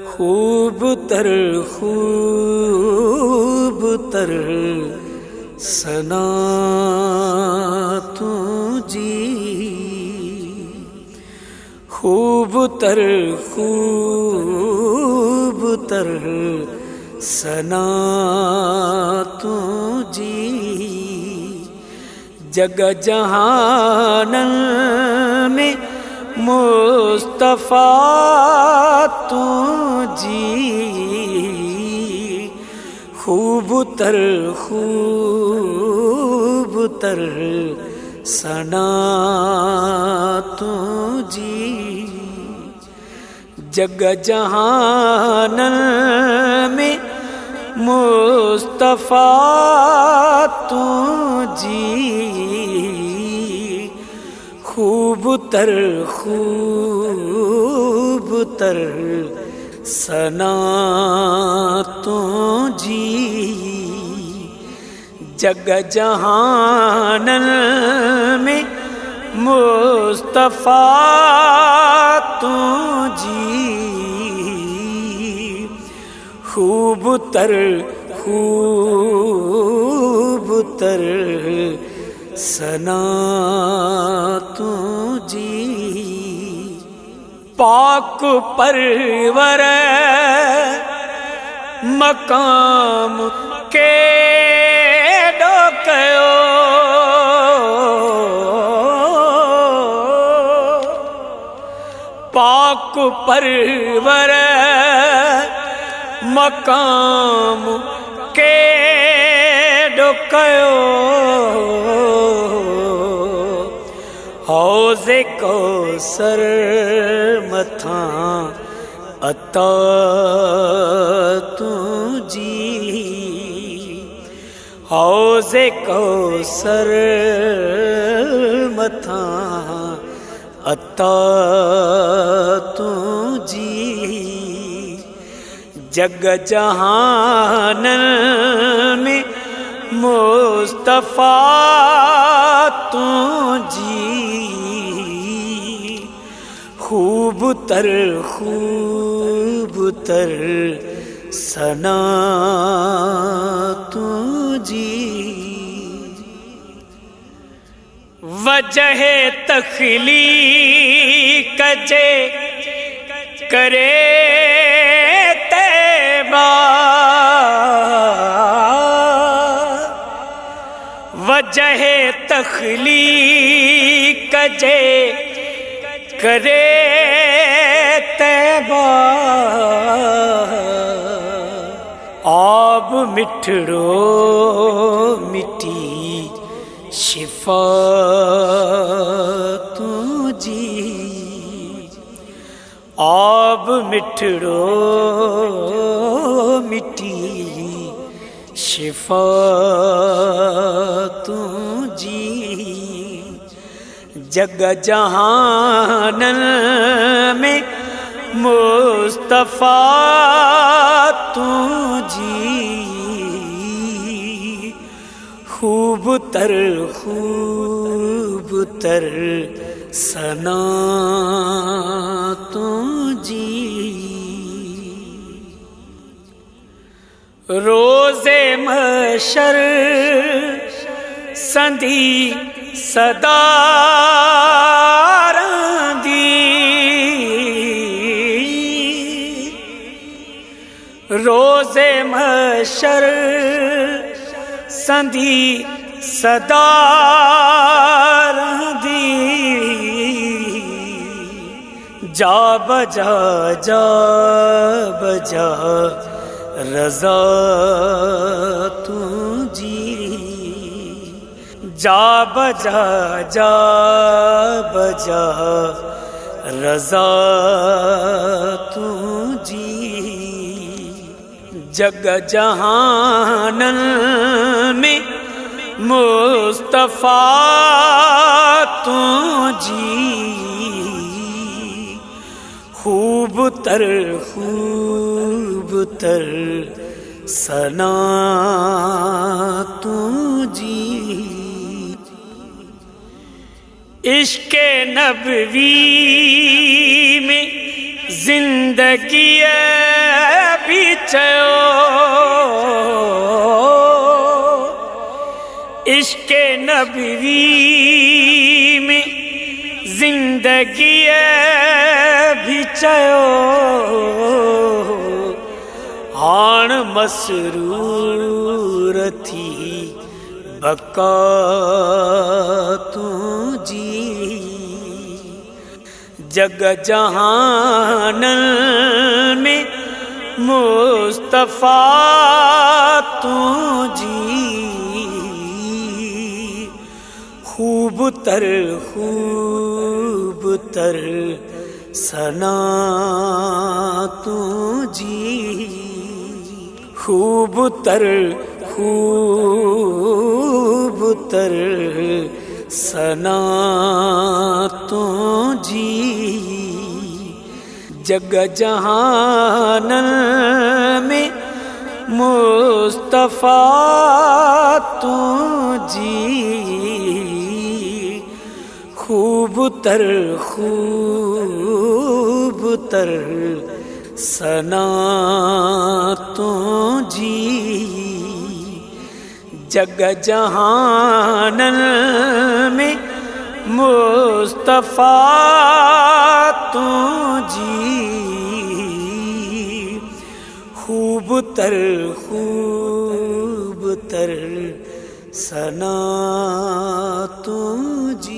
खूब तर सना तुझी, खूब तर सना तुझी, जग जहान में मुस्तफा तुझी, खूब तर सना तुझी, जग जहान में मुस्तफा तुझी, खूब तर सना तुझी, जग जहान में मुस्तफा तुझी, खूब तर सना तुझी, पाक परवर मकाम के डोकयो, पाक परवर मकाम के डोकयो, हौज़े कौसर मथा अता तुझी, हौज़े कौसर मथा अता तुझी, जग जहान में मुस्तफा तुझी, खूब तर सना तुझी, वजह तख्लीक जे करे तैबा, वजह तख्लीक जे करे तैबा, आब मिठड़ो मिटी शिफा तुझी, आब मिठड़ो मिटी शिफा तुझी, जग जहान में मुस्तफा तुझी, खूब तर सना तुझी, रोज़े महशर संधी सदा रंदी, रोज़े महशर संधी सदा रंदी, जा बजा रज़ा तुझी, जा बजा रज़ा तुझी, जग जहान में मुस्तफा तुझी, खूब तर सना तुझी, इश्क़े नबवी में जिंदगी भी चयो, इश्क़े नबवी में जिंदगी भी चयो, हाण मसरूर थी बका तुझी, जग जहान में मुस्तफा तुझी, खूब तर सना तुझी, खूब तर सना तुझी, जग जहान में मुस्तफा तुझी, खूब तर सना तुझी, जग जहान में मुस्तफा तुझी, खूब तर सना तुझी।